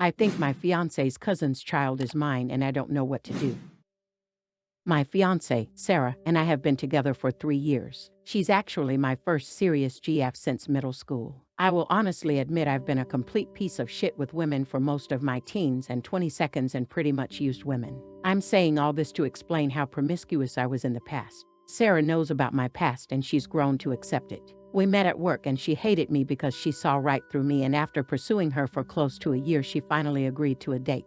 I think my fiance's cousin's child is mine and I don't know what to do. My fiancée, Sarah, and I have been together for 3 years. She's actually my first serious GF since middle school. I will honestly admit I've been a complete piece of shit with women for most of my teens and 20s and pretty much used women. I'm saying all this to explain how promiscuous I was in the past. Sarah knows about my past and she's grown to accept it. We met at work and she hated me because she saw right through me, and after pursuing her for close to a year she finally agreed to a date.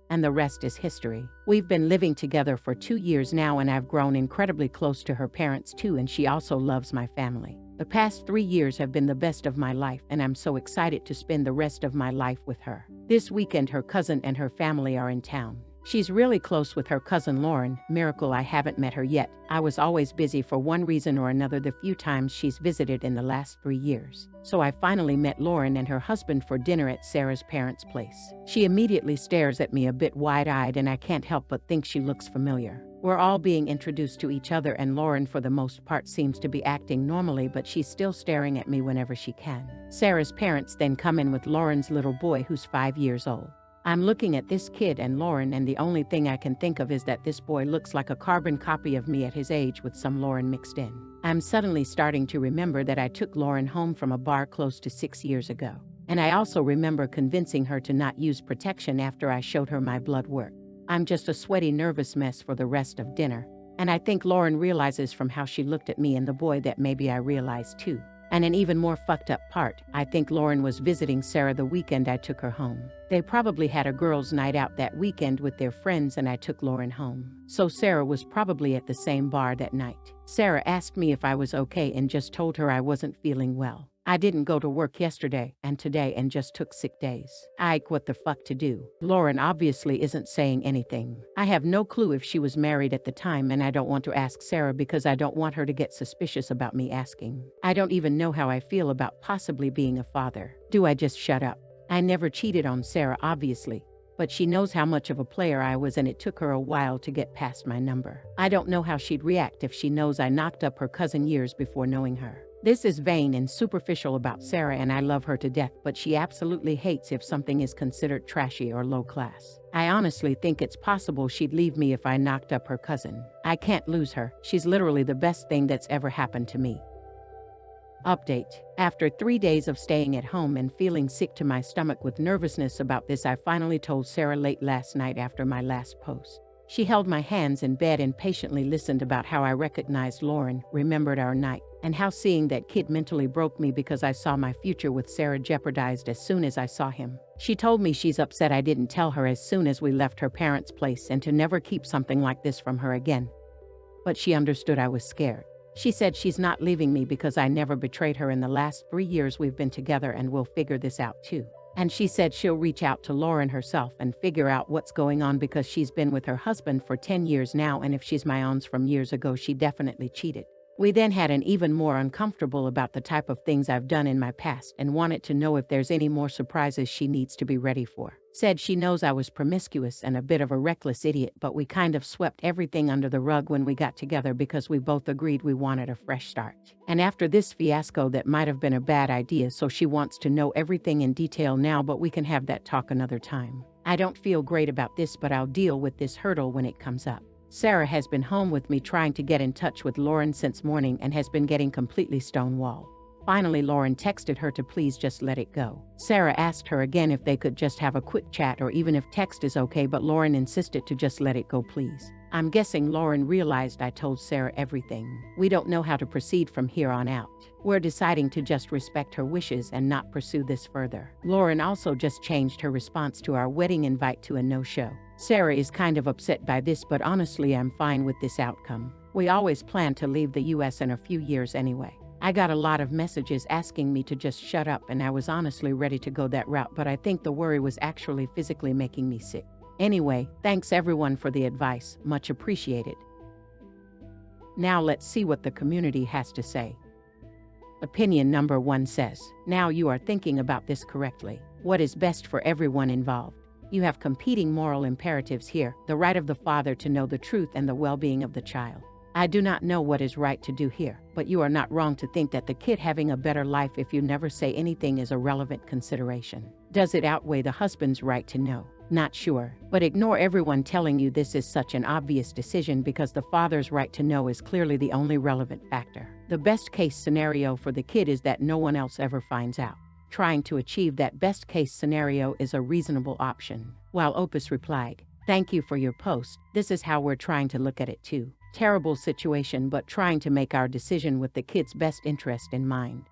And the rest is history. We've been living together for 2 years now and I've grown incredibly close to her parents too, and she also loves my family. The past 3 years have been the best of my life and I'm so excited to spend the rest of my life with her. This weekend her cousin and her family are in town. She's really close with her cousin Lauren. Miracle I haven't met her yet. I was always busy for one reason or another the few times she's visited in the last 3 years. So I finally met Lauren and her husband for dinner at Sarah's parents' place. She immediately stares at me a bit wide-eyed and I can't help but think she looks familiar. We're all being introduced to each other and Lauren for the most part seems to be acting normally, but she's still staring at me whenever she can. Sarah's parents then come in with Lauren's little boy who's 5 years old. I'm looking at this kid and Lauren and the only thing I can think of is that this boy looks like a carbon copy of me at his age with some Lauren mixed in. I'm suddenly starting to remember that I took Lauren home from a bar close to 6 years ago. And I also remember convincing her to not use protection after I showed her my blood work. I'm just a sweaty, nervous mess for the rest of dinner. And I think Lauren realizes from how she looked at me and the boy that maybe I realized too. And an even more fucked up part, I think Lauren was visiting Sarah the weekend I took her home. They probably had a girls' night out that weekend with their friends and I took Lauren home. So Sarah was probably at the same bar that night. Sarah asked me if I was okay and just told her I wasn't feeling well. I didn't go to work yesterday and today and just took sick days. What the fuck to do? Lauren obviously isn't saying anything. I have no clue if she was married at the time and I don't want to ask Sarah because I don't want her to get suspicious about me asking. I don't even know how I feel about possibly being a father. Do I just shut up? I never cheated on Sarah obviously, but she knows how much of a player I was and it took her a while to get past my number. I don't know how she'd react if she knows I knocked up her cousin years before knowing her. This is vain and superficial about Sarah and I love her to death, but she absolutely hates if something is considered trashy or low class. I honestly think it's possible she'd leave me if I knocked up her cousin. I can't lose her. She's literally the best thing that's ever happened to me. Update. After 3 days of staying at home and feeling sick to my stomach with nervousness about this, I finally told Sarah late last night after my last post. She held my hands in bed and patiently listened about how I recognized Lauren, remembered our night, and how seeing that kid mentally broke me because I saw my future with Sarah jeopardized as soon as I saw him. She told me she's upset I didn't tell her as soon as we left her parents' place and to never keep something like this from her again. But she understood I was scared. She said she's not leaving me because I never betrayed her in the last 3 years we've been together and we'll figure this out too. And she said she'll reach out to Lauren herself and figure out what's going on because she's been with her husband for 10 years now and if she's my own from years ago she definitely cheated. We then had an even more uncomfortable about the type of things I've done in my past and wanted to know if there's any more surprises she needs to be ready for. Said she knows I was promiscuous and a bit of a reckless idiot, but we kind of swept everything under the rug when we got together because we both agreed we wanted a fresh start. And after this fiasco that might have been a bad idea, so she wants to know everything in detail now, but we can have that talk another time. I don't feel great about this, but I'll deal with this hurdle when it comes up. Sarah has been home with me trying to get in touch with Lauren since morning and has been getting completely stonewalled. Finally, Lauren texted her to please just let it go. Sarah asked her again if they could just have a quick chat or even if text is okay, but Lauren insisted to just let it go please. I'm guessing Lauren realized I told Sarah everything. We don't know how to proceed from here on out. We're deciding to just respect her wishes and not pursue this further. Lauren also just changed her response to our wedding invite to a no-show. Sarah is kind of upset by this, but honestly I'm fine with this outcome. We always plan to leave the US in a few years anyway. I got a lot of messages asking me to just shut up and I was honestly ready to go that route, but I think the worry was actually physically making me sick. Anyway, thanks everyone for the advice, much appreciated. Now let's see what the community has to say. Opinion number 1 says, now you are thinking about this correctly. What is best for everyone involved? You have competing moral imperatives here, the right of the father to know the truth and the well-being of the child. I do not know what is right to do here, but you are not wrong to think that the kid having a better life if you never say anything is a relevant consideration. Does it outweigh the husband's right to know? Not sure. But ignore everyone telling you this is such an obvious decision because the father's right to know is clearly the only relevant factor. The best case scenario for the kid is that no one else ever finds out. Trying to achieve that best case scenario is a reasonable option. While Opus replied, "Thank you for your post. This is how we're trying to look at it too. Terrible situation, but trying to make our decision with the kid's best interest in mind."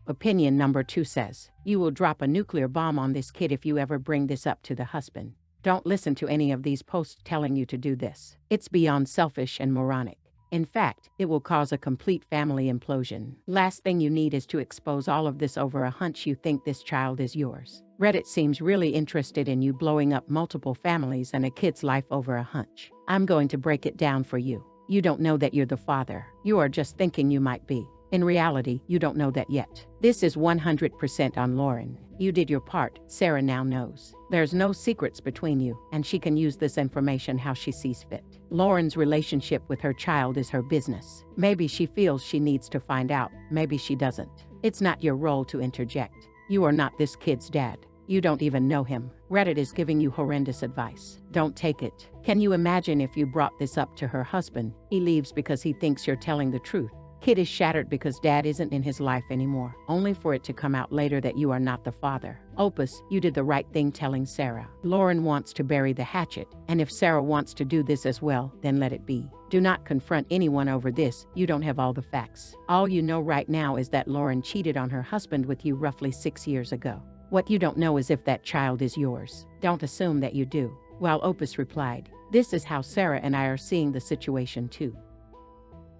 Opinion number 2 says, "You will drop a nuclear bomb on this kid if you ever bring this up to the husband. Don't listen to any of these posts telling you to do this. It's beyond selfish and moronic. In fact, it will cause a complete family implosion. Last thing you need is to expose all of this over a hunch you think this child is yours." Reddit seems really interested in you blowing up multiple families and a kid's life over a hunch. I'm going to break it down for you. You don't know that you're the father. You are just thinking you might be. In reality, you don't know that yet. This is 100% on Lauren. You did your part. Sarah now knows. There's no secrets between you, and she can use this information how she sees fit. Lauren's relationship with her child is her business. Maybe she feels she needs to find out. Maybe she doesn't. It's not your role to interject. You are not this kid's dad. You don't even know him. Reddit is giving you horrendous advice. Don't take it. Can you imagine if you brought this up to her husband? He leaves because he thinks you're telling the truth. Kid is shattered because dad isn't in his life anymore, only for it to come out later that you are not the father. Opus, you did the right thing telling Sarah. Lauren wants to bury the hatchet, and if Sarah wants to do this as well, then let it be. Do not confront anyone over this. You don't have all the facts. All you know right now is that Lauren cheated on her husband with you roughly 6 years ago. What you don't know is if that child is yours. Don't assume that you do. While Opus replied, "This is how Sarah and I are seeing the situation too."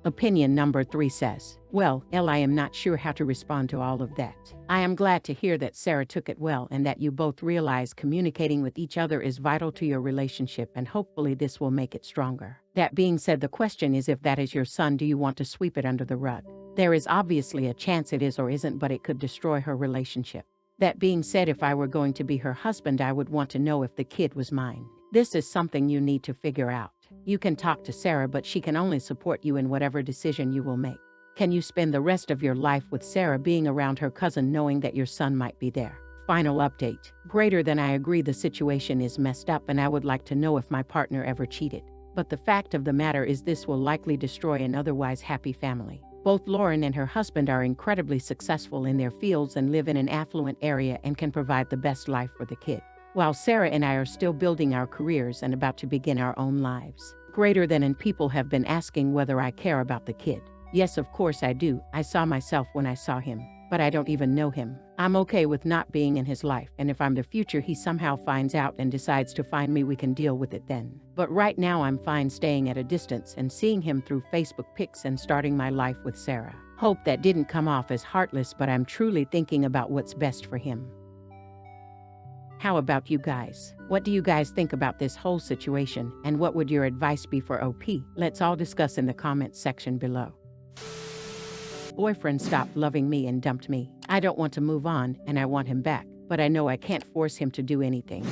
Opinion number 3 says, "Well, I am not sure how to respond to all of that. I am glad to hear that Sarah took it well and that you both realize communicating with each other is vital to your relationship, and hopefully this will make it stronger. That being said, the question is, if that is your son, do you want to sweep it under the rug? There is obviously a chance it is or isn't, but it could destroy her relationship. That being said, if I were going to be her husband, I would want to know if the kid was mine. This is something you need to figure out. You can talk to Sarah, but she can only support you in whatever decision you will make. Can you spend the rest of your life with Sarah being around her cousin knowing that your son might be there?" Final update. Greater than I agree, the situation is messed up and I would like to know if my partner ever cheated. But the fact of the matter is this will likely destroy an otherwise happy family. Both Lauren and her husband are incredibly successful in their fields and live in an affluent area and can provide the best life for the kid, while Sarah and I are still building our careers and about to begin our own lives. Greater than and people have been asking whether I care about the kid. Yes, of course I do. I saw myself when I saw him, but I don't even know him. I'm okay with not being in his life, and if I'm the future he somehow finds out and decides to find me, we can deal with it then. But right now I'm fine staying at a distance and seeing him through Facebook pics and starting my life with Sarah. Hope that didn't come off as heartless, but I'm truly thinking about what's best for him. How about you guys? What do you guys think about this whole situation, and what would your advice be for OP? Let's all discuss in the comments section below. Boyfriend stopped loving me and dumped me. I don't want to move on, and I want him back, but I know I can't force him to do anything.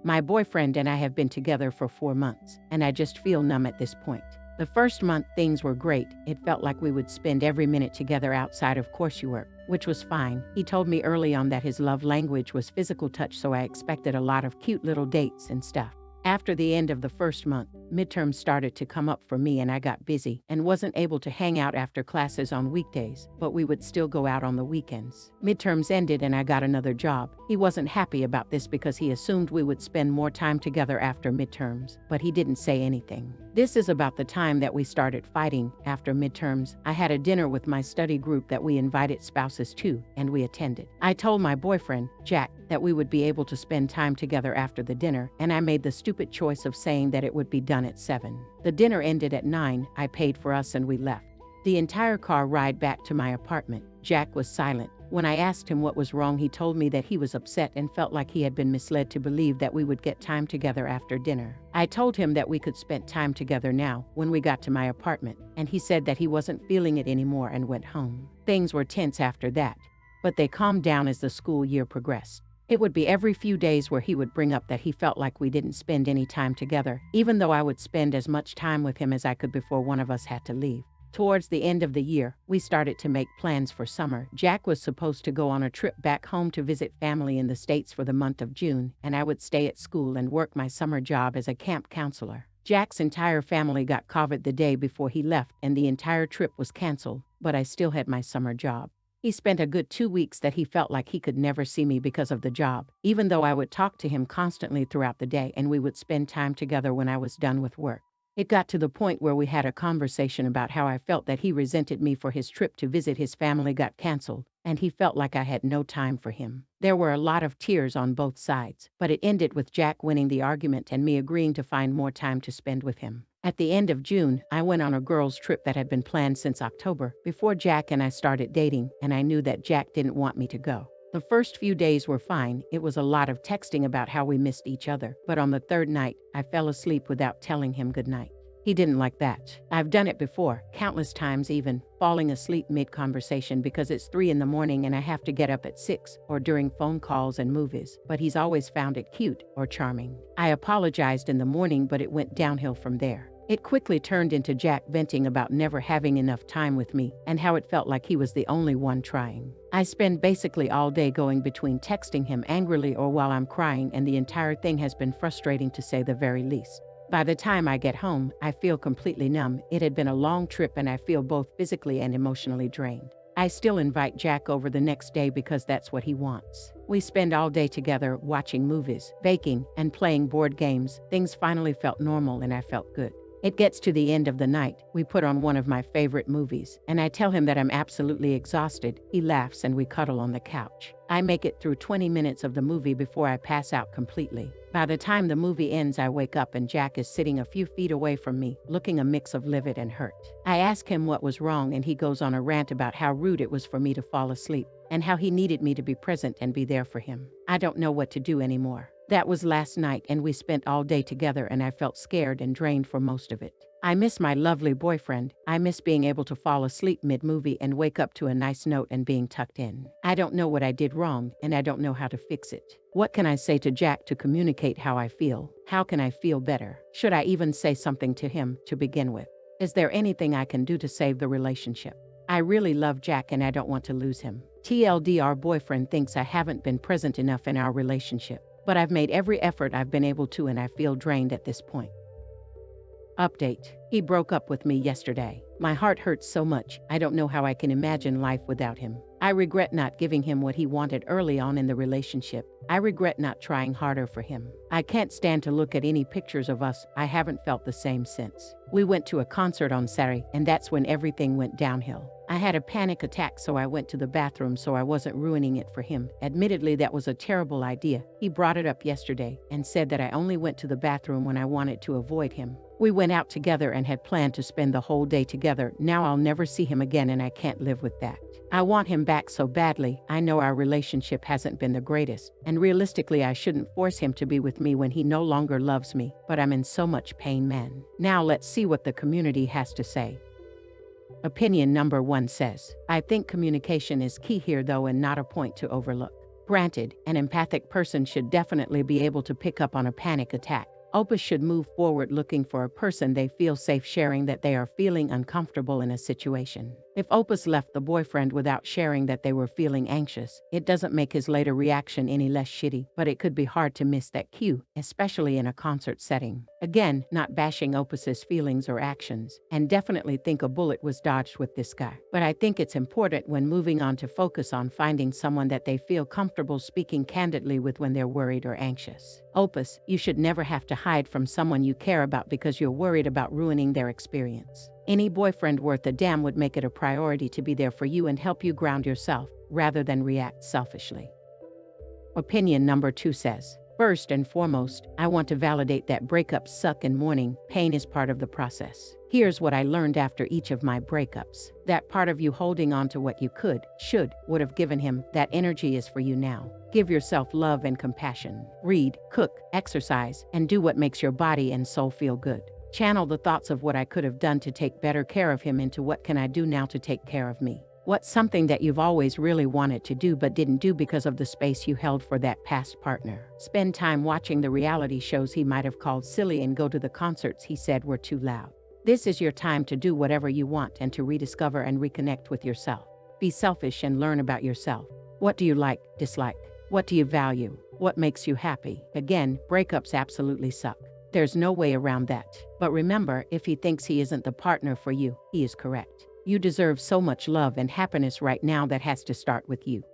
My boyfriend and I have been together for 4 months, and I just feel numb at this point. The first month things were great. It felt like we would spend every minute together outside of coursework, which was fine. He told me early on that his love language was physical touch, so I expected a lot of cute little dates and stuff. After the end of the first month, midterms started to come up for me and I got busy and wasn't able to hang out after classes on weekdays, but we would still go out on the weekends. Midterms ended and I got another job. He wasn't happy about this because he assumed we would spend more time together after midterms, but he didn't say anything. This is about the time that we started fighting. After midterms, I had a dinner with my study group that we invited spouses to, and we attended. I told my boyfriend, Jack, that we would be able to spend time together after the dinner, and I made the stupid choice of saying that it would be done at 7. The dinner ended at 9, I paid for us and we left. The entire car ride back to my apartment, Jack was silent. When I asked him what was wrong, he told me that he was upset and felt like he had been misled to believe that we would get time together after dinner. I told him that we could spend time together now when we got to my apartment, and he said that he wasn't feeling it anymore and went home. Things were tense after that, but they calmed down as the school year progressed. It would be every few days where he would bring up that he felt like we didn't spend any time together, even though I would spend as much time with him as I could before one of us had to leave. Towards the end of the year, we started to make plans for summer. Jack was supposed to go on a trip back home to visit family in the States for the month of June, and I would stay at school and work my summer job as a camp counselor. Jack's entire family got COVID the day before he left, and the entire trip was canceled, but I still had my summer job. He spent a good 2 weeks that he felt like he could never see me because of the job, even though I would talk to him constantly throughout the day and we would spend time together when I was done with work. It got to the point where we had a conversation about how I felt that he resented me for his trip to visit his family got canceled, and he felt like I had no time for him. There were a lot of tears on both sides, but it ended with Jack winning the argument and me agreeing to find more time to spend with him. At the end of June, I went on a girls' trip that had been planned since October, before Jack and I started dating, and I knew that Jack didn't want me to go. The first few days were fine. It was a lot of texting about how we missed each other, but on the third night, I fell asleep without telling him goodnight. He didn't like that. I've done it before, countless times even, falling asleep mid-conversation because it's 3 in the morning and I have to get up at 6, or during phone calls and movies, but he's always found it cute or charming. I apologized in the morning, but it went downhill from there. It quickly turned into Jack venting about never having enough time with me and how it felt like he was the only one trying. I spend basically all day going between texting him angrily or while I'm crying, and the entire thing has been frustrating to say the very least. By the time I get home, I feel completely numb. It had been a long trip and I feel both physically and emotionally drained. I still invite Jack over the next day because that's what he wants. We spend all day together watching movies, baking, and playing board games. Things finally felt normal and I felt good. It gets to the end of the night. We put on one of my favorite movies, and I tell him that I'm absolutely exhausted. He laughs and we cuddle on the couch. I make it through 20 minutes of the movie before I pass out completely. By the time the movie ends, I wake up and Jack is sitting a few feet away from me, looking a mix of livid and hurt. I ask him what was wrong, and he goes on a rant about how rude it was for me to fall asleep, and how he needed me to be present and be there for him. I don't know what to do anymore. That was last night, and we spent all day together, and I felt scared and drained for most of it. I miss my lovely boyfriend. I miss being able to fall asleep mid-movie and wake up to a nice note and being tucked in. I don't know what I did wrong, and I don't know how to fix it. What can I say to Jack to communicate how I feel? How can I feel better? Should I even say something to him to begin with? Is there anything I can do to save the relationship? I really love Jack and I don't want to lose him. TLDR, boyfriend thinks I haven't been present enough in our relationship, but I've made every effort I've been able to and I feel drained at this point. Update. He broke up with me yesterday. My heart hurts so much, I don't know how I can imagine life without him. I regret not giving him what he wanted early on in the relationship. I regret not trying harder for him. I can't stand to look at any pictures of us. I haven't felt the same since. We went to a concert on Saturday, and that's when everything went downhill. I had a panic attack, so I went to the bathroom so I wasn't ruining it for him. Admittedly, that was a terrible idea. He brought it up yesterday and said that I only went to the bathroom when I wanted to avoid him. We went out together and had planned to spend the whole day together. Now I'll never see him again and I can't live with that. I want him back so badly. I know our relationship hasn't been the greatest, and realistically I shouldn't force him to be with me when he no longer loves me, but I'm in so much pain, man. Now let's see what the community has to say. Opinion number 1 says, I think communication is key here though, and not a point to overlook. Granted, an empathic person should definitely be able to pick up on a panic attack. Opus should move forward looking for a person they feel safe sharing that they are feeling uncomfortable in a situation. If Opus left the boyfriend without sharing that they were feeling anxious, it doesn't make his later reaction any less shitty, but it could be hard to miss that cue, especially in a concert setting. Again, not bashing Opus's feelings or actions, and definitely think a bullet was dodged with this guy. But I think it's important when moving on to focus on finding someone that they feel comfortable speaking candidly with when they're worried or anxious. Opus, you should never have to hide from someone you care about because you're worried about ruining their experience. Any boyfriend worth a damn would make it a priority to be there for you and help you ground yourself, rather than react selfishly. Opinion number 2 says, first and foremost, I want to validate that breakups suck and mourning, pain is part of the process. Here's what I learned after each of my breakups. That part of you holding on to what you could, should, would have given him, that energy is for you now. Give yourself love and compassion. Read, cook, exercise, and do what makes your body and soul feel good. Channel the thoughts of what I could have done to take better care of him into what can I do now to take care of me. What's something that you've always really wanted to do but didn't do because of the space you held for that past partner. Spend time watching the reality shows he might have called silly and go to the concerts he said were too loud. This is your time to do whatever you want and to rediscover and reconnect with yourself. Be selfish and learn about yourself. What do you like, dislike? What do you value? What makes you happy? Again, breakups absolutely suck. There's no way around that. But remember, if he thinks he isn't the partner for you, he is correct. You deserve so much love and happiness right now that has to start with you.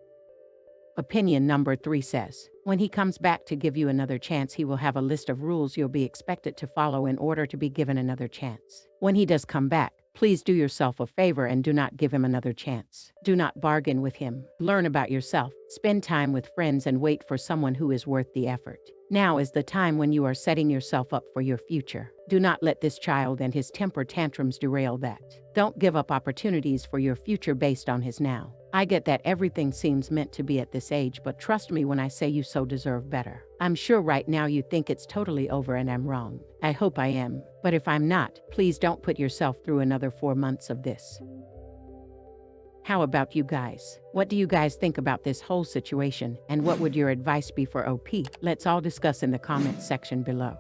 Opinion number 3 says, when he comes back to give you another chance, he will have a list of rules you'll be expected to follow in order to be given another chance. When he does come back, please do yourself a favor and do not give him another chance. Do not bargain with him. Learn about yourself, spend time with friends, and wait for someone who is worth the effort. Now is the time when you are setting yourself up for your future. Do not let this child and his temper tantrums derail that. Don't give up opportunities for your future based on his now. I get that everything seems meant to be at this age, but trust me when I say you so deserve better. I'm sure right now you think it's totally over and I'm wrong. I hope I am. But if I'm not, please don't put yourself through another 4 months of this. How about you guys? What do you guys think about this whole situation? And what would your advice be for OP? Let's all discuss in the comments section below.